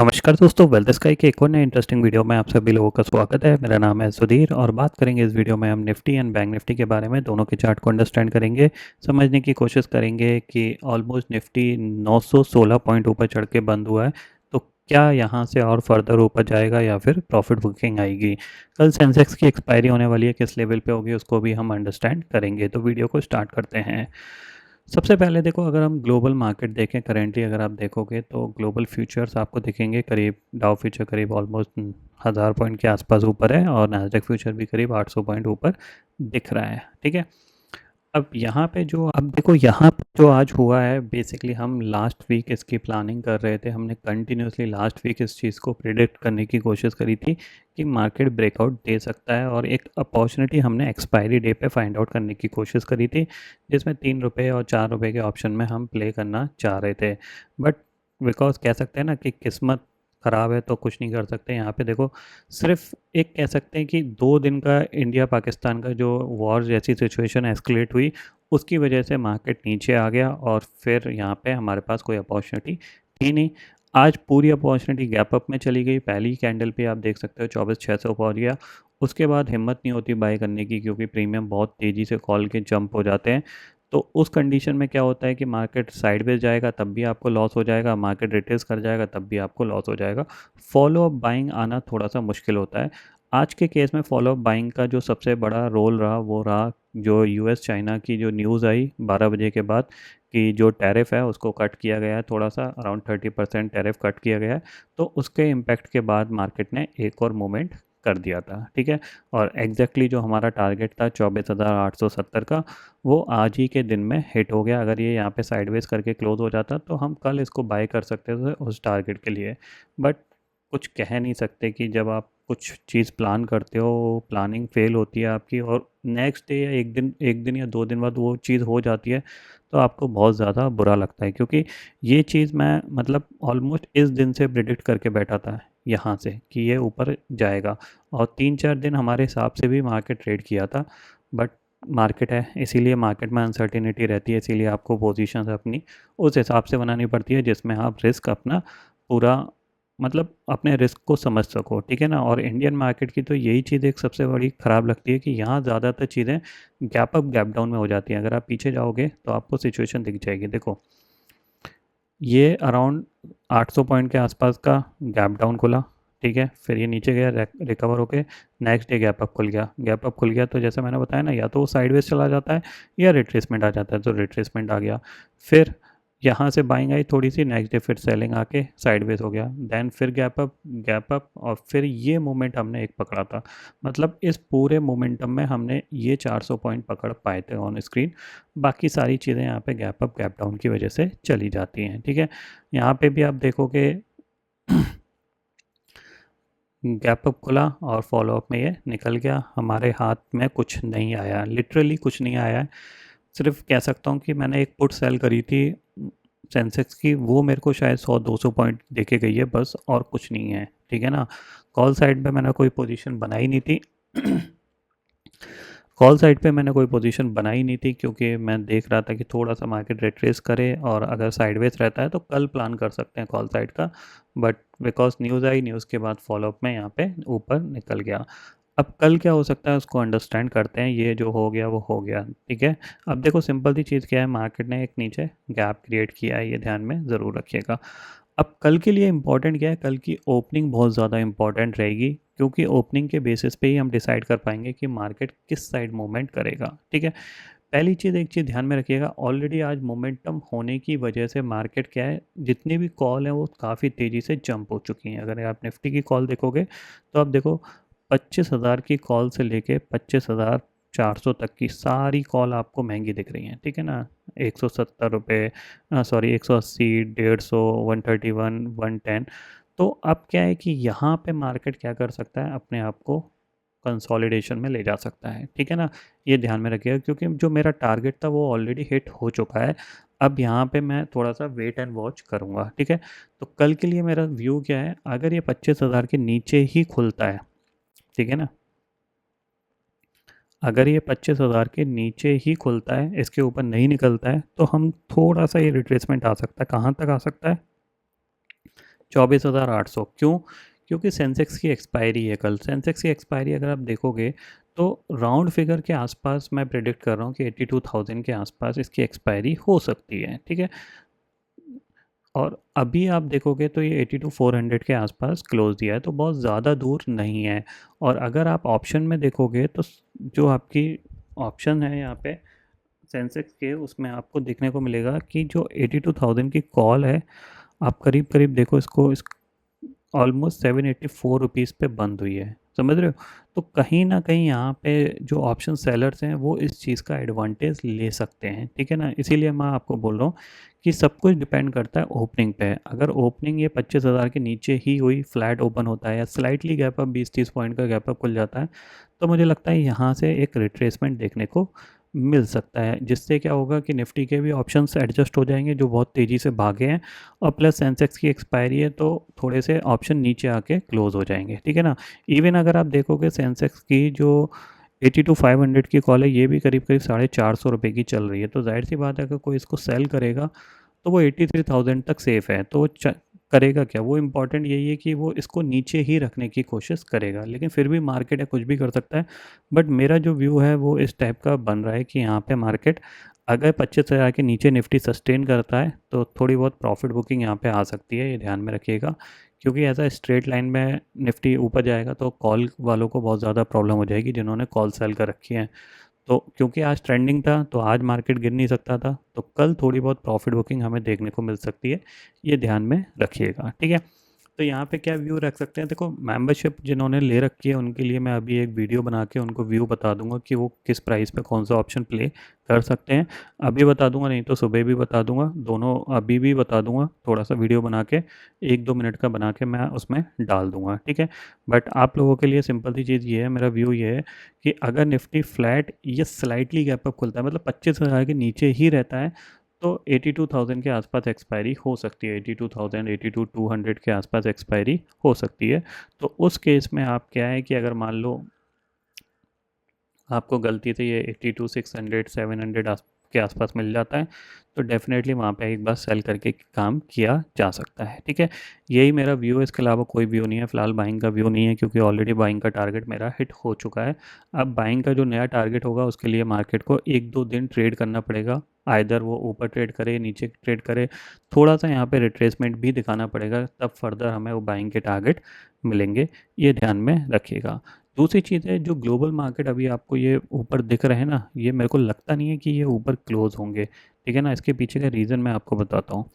नमस्कार दोस्तों, wealth sky के एक और नए इंटरेस्टिंग वीडियो में आप सभी लोगों का स्वागत है। मेरा नाम है सुधीर और बात करेंगे इस वीडियो में हम निफ्टी एंड बैंक निफ्टी के बारे में। दोनों के चार्ट को अंडरस्टैंड करेंगे, समझने की कोशिश करेंगे कि ऑलमोस्ट निफ्टी 916 पॉइंट ऊपर चढ़ के बंद हुआ है, तो क्या यहाँ से और फर्दर ऊपर जाएगा या फिर प्रॉफिट बुकिंग आएगी। कल सेंसेक्स की एक्सपायरी होने वाली है, किस लेवल पे होगी उसको भी हम अंडरस्टैंड करेंगे। तो वीडियो को स्टार्ट करते हैं। सबसे पहले देखो, अगर हम ग्लोबल मार्केट देखें करेंटली, अगर आप देखोगे तो ग्लोबल फ्यूचर्स आपको दिखेंगे करीब, डाउ फ्यूचर करीब ऑलमोस्ट 1000 पॉइंट के आसपास ऊपर है और नैस्डैक फ्यूचर भी करीब 800 पॉइंट ऊपर दिख रहा है। ठीक है, अब यहाँ पे जो अब देखो, यहाँ पे जो आज हुआ है, बेसिकली हम लास्ट वीक इसकी प्लानिंग कर रहे थे। हमने कंटिन्यूसली लास्ट वीक इस चीज़ को प्रिडिक्ट करने की कोशिश करी थी कि मार्केट ब्रेकआउट दे सकता है, और एक अपॉर्चुनिटी हमने एक्सपायरी डे पे फाइंड आउट करने की कोशिश करी थी, जिसमें 3 रुपये और 4 रुपये के ऑप्शन में हम प्ले करना चाह रहे थे। बट बिकॉज कह सकते हैं ना कि किस्मत ख़राब है तो कुछ नहीं कर सकते। यहाँ पे देखो, सिर्फ एक कह सकते हैं कि 2 दिन का इंडिया पाकिस्तान का जो वॉर जैसी सिचुएशन एस्केलेट हुई, उसकी वजह से मार्केट नीचे आ गया और फिर यहाँ पे हमारे पास कोई अपॉर्चुनिटी थी नहीं। आज पूरी अपॉर्चुनिटी गैप अप में चली गई। पहली कैंडल पे आप देख सकते हो 24,600 पहुँच गया। उसके बाद हिम्मत नहीं होती बाय करने की, क्योंकि प्रीमियम बहुत तेज़ी से कॉल के जंप हो जाते हैं। तो उस कंडीशन में क्या होता है कि मार्केट साइडवेज जाएगा तब भी आपको लॉस हो जाएगा, मार्केट रिट्रेस कर जाएगा तब भी आपको लॉस हो जाएगा। फॉलो अप बाइंग आना थोड़ा सा मुश्किल होता है। आज के केस में फॉलो अप बाइंग का जो सबसे बड़ा रोल रहा वो रहा जो यूएस चाइना की जो न्यूज़ आई 12 बजे के बाद, कि जो टैरिफ है उसको कट किया गया है, थोड़ा सा अराउंड 30% टैरिफ कट किया गया है। तो उसके इम्पैक्ट के बाद मार्केट ने एक और मूवमेंट कर दिया था। ठीक है, और एग्जैक्टली जो हमारा टारगेट था 24,870 का, वो आज ही के दिन में हिट हो गया। अगर ये यहाँ पे साइडवेज करके क्लोज हो जाता तो हम कल इसको बाय कर सकते थे उस टारगेट के लिए। बट कुछ कह नहीं सकते कि जब आप कुछ चीज़ प्लान करते हो, प्लानिंग फेल होती है आपकी, और नेक्स्ट डे या एक दिन या 2 दिन बाद वो चीज़ हो जाती है, तो आपको बहुत ज़्यादा बुरा लगता है। क्योंकि ये चीज़ मैं मतलब ऑलमोस्ट इस दिन से प्रिडिक्ट करके बैठा था यहाँ से कि ये ऊपर जाएगा, और 3-4 दिन हमारे हिसाब से भी मार्केट ट्रेड किया था। बट मार्केट है, इसीलिए मार्केट में अनसर्टिनिटी रहती है, इसीलिए आपको पोजीशंस अपनी उस हिसाब से बनानी पड़ती है जिसमें आप रिस्क अपना पूरा, मतलब अपने रिस्क को समझ सको। ठीक है ना। और इंडियन मार्केट की तो यही चीज़ एक सबसे बड़ी ख़राब लगती है कि यहाँ ज़्यादातर चीज़ें गैप अप गैप डाउन में हो जाती हैं। अगर आप पीछे जाओगे तो आपको सिचुएशन दिख जाएगी। देखो, ये अराउंड 800 पॉइंट के आसपास का गैप डाउन खुला। ठीक है, फिर ये नीचे गया, रिकवर होके नेक्स्ट डे गैप अप खुल गया। गैप अप खुल गया तो जैसे मैंने बताया ना, या तो वो साइडवेज चला जाता है या रिट्रेसमेंट आ जाता है। तो रिट्रेसमेंट आ गया, फिर यहाँ से बाइंग आई थोड़ी सी, नेक्स्ट डे फिर सेलिंग आके साइडवेज हो गया, देन फिर गैप अप और फिर ये मोमेंट हमने एक पकड़ा था। मतलब इस पूरे मोमेंटम में हमने ये 400 पॉइंट पकड़ पाए थे ऑन स्क्रीन। बाकी सारी चीज़ें यहाँ पे गैप अप गैप डाउन की वजह से चली जाती हैं। ठीक है, यहाँ पे भी आप देखोगे गैप अप खुला और फॉलो अप में ये निकल गया। हमारे हाथ में कुछ नहीं आया, लिटरली कुछ नहीं आया है। सिर्फ कह सकता हूँ कि मैंने एक पुट सेल करी थी सेंसेक्स की, वो मेरे को शायद 100-200 पॉइंट देके गई है बस, और कुछ नहीं है। ठीक है ना। कॉल साइड पे मैंने कोई पोजीशन बनाई नहीं थी कॉल साइड पे मैंने कोई पोजीशन बनाई नहीं थी, क्योंकि मैं देख रहा था कि थोड़ा सा मार्केट रिट्रेस करे, और अगर साइडवेज रहता है तो कल प्लान कर सकते हैं कॉल साइड का। But because news I, news के बाद फॉलोअप में यहाँ पे ऊपर निकल गया। अब कल क्या हो सकता है उसको अंडरस्टैंड करते हैं। ये जो हो गया वो हो गया। ठीक है, अब देखो सिंपल सी चीज़ क्या है, मार्केट ने एक नीचे गैप क्रिएट किया है, ये ध्यान में ज़रूर रखिएगा। अब कल के लिए इम्पॉर्टेंट क्या है, कल की ओपनिंग बहुत ज़्यादा इम्पॉर्टेंट रहेगी, क्योंकि ओपनिंग के बेसिस पे ही हम डिसाइड कर पाएंगे कि मार्केट किस साइड मूवमेंट करेगा। ठीक है, पहली चीज़, एक चीज़ ध्यान में रखिएगा, ऑलरेडी आज मोमेंटम होने की वजह से मार्केट क्या है, जितनी भी कॉल हैं वो काफ़ी तेज़ी से जंप हो चुकी हैं। अगर आप निफ्टी की कॉल देखोगे तो आप देखो, 25,000 की कॉल से लेके 25,400 तक की सारी कॉल आपको महंगी दिख रही हैं। ठीक है ना, 170 रुपये, सॉरी 180, 150, 131, 110। तो अब क्या है कि यहाँ पे मार्केट क्या कर सकता है, अपने आप को कंसोलिडेशन में ले जा सकता है। ठीक है ना, ये ध्यान में रखिएगा, क्योंकि जो मेरा टारगेट था वो ऑलरेडी हिट हो चुका है। अब यहाँ पे मैं थोड़ा सा वेट एंड वॉच करूँगा। ठीक है, तो कल के लिए मेरा व्यू क्या है, अगर ये 25,000 के नीचे ही खुलता है, ठीक है ना, अगर ये 25,000 के नीचे ही खुलता है, इसके ऊपर नहीं निकलता है, तो हम थोड़ा सा ये रिट्रेसमेंट आ सकता है। कहाँ तक आ सकता है, 24,800। क्यों? क्योंकि सेंसेक्स की एक्सपायरी है कल। सेंसेक्स की एक्सपायरी अगर आप देखोगे तो राउंड फिगर के आसपास मैं प्रेडिक्ट कर रहा हूँ कि 82,000 के आसपास इसकी एक्सपायरी हो सकती है, ठीक है। और अभी आप देखोगे तो ये 82,400 के आसपास क्लोज दिया है, तो बहुत ज़्यादा दूर नहीं है। और अगर आप ऑप्शन में देखोगे तो जो आपकी ऑप्शन है यहाँ पे सेंसेक्स के, उसमें आपको देखने को मिलेगा कि जो 82,000 की कॉल है, आप करीब करीब देखो इसको, इस ऑलमोस्ट 784 रुपीज़ पे बंद हुई है, समझ रहे हो। तो कहीं ना कहीं यहाँ पे जो ऑप्शन सेलर्स हैं वो इस चीज़ का एडवांटेज ले सकते हैं, ठीक है ना। इसीलिए मैं आपको बोल रहा हूँ कि सब कुछ डिपेंड करता है ओपनिंग पे। अगर ओपनिंग ये 25,000 के नीचे ही हुई, फ्लैट ओपन होता है या स्लाइटली गैप अप 20-30 पॉइंट का गैप अप खुल जाता है, तो मुझे लगता है यहाँ से एक रिट्रेसमेंट देखने को मिल सकता है, जिससे क्या होगा कि निफ्टी के भी ऑप्शंस एडजस्ट हो जाएंगे जो बहुत तेज़ी से भागे हैं, और प्लस सेंसेक्स की एक्सपायरी है तो थोड़े से ऑप्शन नीचे आके क्लोज हो जाएंगे, ठीक है ना। इवन अगर आप देखोगे सेंसेक्स की जो 82,500 की कॉल है, ये भी करीब करीब 450 रुपये की चल रही है। तो जाहिर सी बात है, अगर कोई इसको सेल करेगा तो वो 83,000 तक सेफ़ है। तो वो करेगा क्या, वो इम्पॉर्टेंट यही है कि वो इसको नीचे ही रखने की कोशिश करेगा। लेकिन फिर भी मार्केट है, कुछ भी कर सकता है। बट मेरा जो व्यू है वो इस टाइप का बन रहा है कि यहाँ पे मार्केट अगर 25,000 के नीचे निफ्टी सस्टेन करता है तो थोड़ी बहुत प्रॉफिट बुकिंग यहाँ पे आ सकती है, ये ध्यान में रखिएगा। क्योंकि ऐसा स्ट्रेट लाइन में निफ्टी ऊपर जाएगा तो कॉल वालों को बहुत ज़्यादा प्रॉब्लम हो जाएगी, जिन्होंने कॉल सेल कर रखी है। तो क्योंकि आज ट्रेंडिंग था तो आज मार्केट गिर नहीं सकता था, तो कल थोड़ी बहुत प्रॉफिट बुकिंग हमें देखने को मिल सकती है, ये ध्यान में रखिएगा, ठीक है। तो यहाँ पे क्या व्यू रख सकते हैं, देखो मेंबरशिप जिन्होंने ले रखी है उनके लिए मैं अभी एक वीडियो बना के उनको व्यू बता दूंगा कि वो किस प्राइस पे कौन सा ऑप्शन प्ले कर सकते हैं। अभी बता दूंगा, नहीं तो सुबह भी बता दूंगा, दोनों अभी भी बता दूंगा। थोड़ा सा वीडियो बना के 1-2 मिनट का बना के मैं उसमें डाल दूंगा, ठीक है। बट आप लोगों के लिए सिंपल सी चीज़ ये है, मेरा व्यू ये है कि अगर निफ्टी फ्लैट या स्लाइटली गैप अप खुलता है, मतलब 25,000 के नीचे ही रहता है, तो 82,000 के आसपास एक्सपायरी हो सकती है। 82,000, 82,200 के आसपास एक्सपायरी हो सकती है। तो उस केस में आप क्या है कि अगर मान लो आपको गलती से ये 82,600, 700 के आसपास मिल जाता है, तो डेफिनेटली वहाँ पे एक बार सेल करके काम किया जा सकता है, ठीक है। यही मेरा व्यू है, इसके अलावा कोई व्यू नहीं है। फिलहाल बाइंग का व्यू नहीं है, क्योंकि ऑलरेडी बाइंग का टारगेट मेरा हिट हो चुका है। अब बाइंग का जो नया टारगेट होगा उसके लिए मार्केट को 1-2 दिन ट्रेड करना पड़ेगा। आइदर वो ऊपर ट्रेड करे, नीचे ट्रेड करे, थोड़ा सा यहाँ पे रिट्रेसमेंट भी दिखाना पड़ेगा, तब फर्दर हमें वो बाइंग के टारगेट मिलेंगे, ये ध्यान में रखिएगा। दूसरी चीज़ है, जो ग्लोबल मार्केट अभी आपको ये ऊपर दिख रहे हैं ना, ये मेरे को लगता नहीं है कि ये ऊपर क्लोज होंगे, ठीक है ना। इसके पीछे का रीज़न मैं आपको बताता हूँ।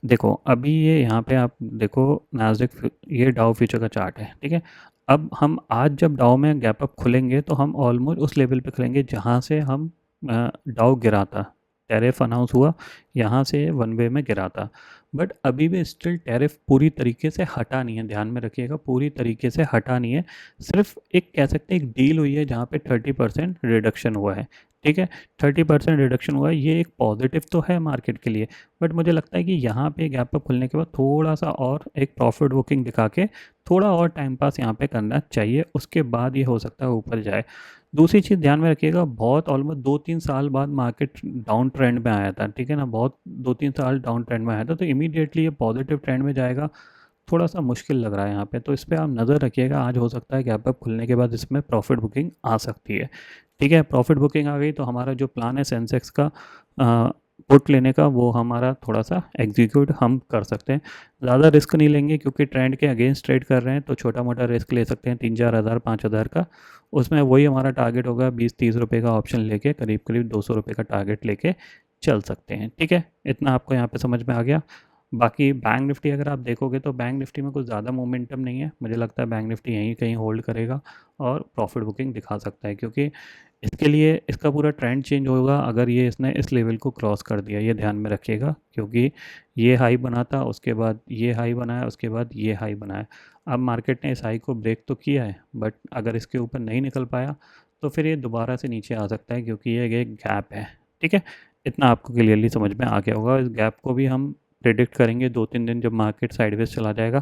देखो अभी ये यहाँ पे आप देखो नास्डैक, ये डाउ फ्यूचर का चार्ट है, ठीक है। अब हम आज जब डाउ में गैप अप खुलेंगे तो हम ऑलमोस्ट उस लेवल पे खुलेंगे जहाँ से हम डाउ गिरा था, टैरिफ अनाउंस हुआ, यहाँ से वन वे में गिरा था। बट अभी भी स्टिल टैरिफ पूरी तरीके से हटा नहीं है, ध्यान में रखिएगा, पूरी तरीके से हटा नहीं है। सिर्फ एक कह सकते हैं एक डील हुई है जहाँ पे 30% रिडक्शन हुआ है, ठीक है। 30% रिडक्शन हुआ है, ये एक पॉजिटिव तो है मार्केट के लिए। बट मुझे लगता है कि यहाँ पे गैप अप खुलने के बाद थोड़ा सा और एक प्रॉफिट बुकिंग दिखा के थोड़ा और टाइम पास यहाँ पे करना चाहिए, उसके बाद ये हो सकता है ऊपर जाए। दूसरी चीज़ ध्यान में रखिएगा, बहुत ऑलमोस्ट 2-3 साल बाद मार्केट डाउन ट्रेंड में आया था, ठीक है ना। बहुत 2-3 साल डाउन ट्रेंड में आया था, तो इमीडिएटली ये पॉजिटिव ट्रेंड में जाएगा, थोड़ा सा मुश्किल लग रहा है यहाँ पे। तो इस पर आप नज़र रखिएगा, आज हो सकता है गैप अप खुलने के बाद इसमें प्रॉफिट बुकिंग आ सकती है, ठीक है। प्रॉफिट बुकिंग आ गई तो हमारा जो प्लान है सेंसेक्स का पुट लेने का, वो हमारा थोड़ा सा एग्जीक्यूट हम कर सकते हैं। ज़्यादा रिस्क नहीं लेंगे, क्योंकि ट्रेंड के अगेंस्ट ट्रेड कर रहे हैं, तो छोटा मोटा रिस्क ले सकते हैं 3-4 हज़ार 5 हज़ार का। उसमें वही हमारा टारगेट होगा, 20-30 रुपये का ऑप्शन लेके करीब करीब 200 रुपये का टारगेट लेके चल सकते हैं, ठीक है। इतना आपको यहाँ पे समझ में आ गया। बाकी बैंक निफ्टी अगर आप देखोगे तो बैंक निफ्टी में कुछ ज़्यादा मोमेंटम नहीं है, मुझे लगता है बैंक निफ्टी यहीं कहीं होल्ड करेगा और प्रॉफिट बुकिंग दिखा सकता है। क्योंकि इसके लिए इसका पूरा ट्रेंड चेंज होगा अगर ये इसने इस लेवल को क्रॉस कर दिया, ये ध्यान में रखिएगा। क्योंकि ये हाई बना था, उसके बाद ये हाई बनाया, उसके बाद ये हाई बनाया। अब मार्केट ने इस हाई को ब्रेक तो किया है, बट अगर इसके ऊपर नहीं निकल पाया तो फिर ये दोबारा से नीचे आ सकता है, क्योंकि ये एक गैप है, ठीक है। इतना आपको क्लियरली समझ में आ गया होगा। इस गैप को भी हम प्रिडिक्ट करेंगे 2-3 दिन जब मार्केट साइडवेज चला जाएगा,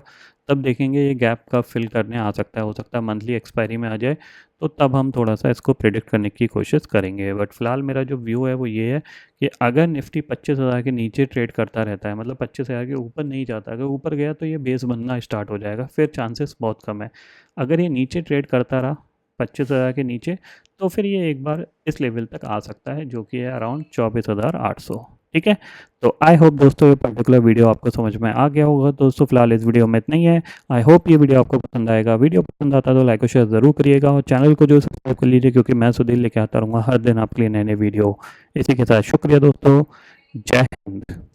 तब देखेंगे ये गैप कब फिल करने आ सकता है, हो सकता है मंथली एक्सपायरी में आ जाए, तो तब हम थोड़ा-सा इसको प्रिडिक्ट करने की कोशिश करेंगे। बट फिलहाल मेरा जो व्यू है वो ये है कि अगर निफ्टी 25,000 के नीचे ट्रेड करता रहता है, मतलब 25,000 के ऊपर नहीं जाता, अगर ऊपर गया तो ये बेस बनना स्टार्ट हो जाएगा, फिर चांसेस बहुत कम है। अगर ये नीचे ट्रेड करता रहा 25,000 के नीचे, तो फिर ये एक बार इस लेवल तक आ सकता है, जो कि है अराउंड 24,800। ठीक है, तो आई होप दोस्तों ये पर्टिकुलर वीडियो आपको समझ में आ गया होगा। दोस्तों फिलहाल इस वीडियो में इतना ही है। आई होप ये वीडियो आपको पसंद आएगा। वीडियो पसंद आता तो लाइक और शेयर ज़रूर करिएगा और चैनल को जो सब्सक्राइब कर लीजिए, क्योंकि मैं सुधीर लेके आता रहूँगा हर दिन आपके लिए नए नए वीडियो। इसी के साथ शुक्रिया दोस्तों, जय हिंद।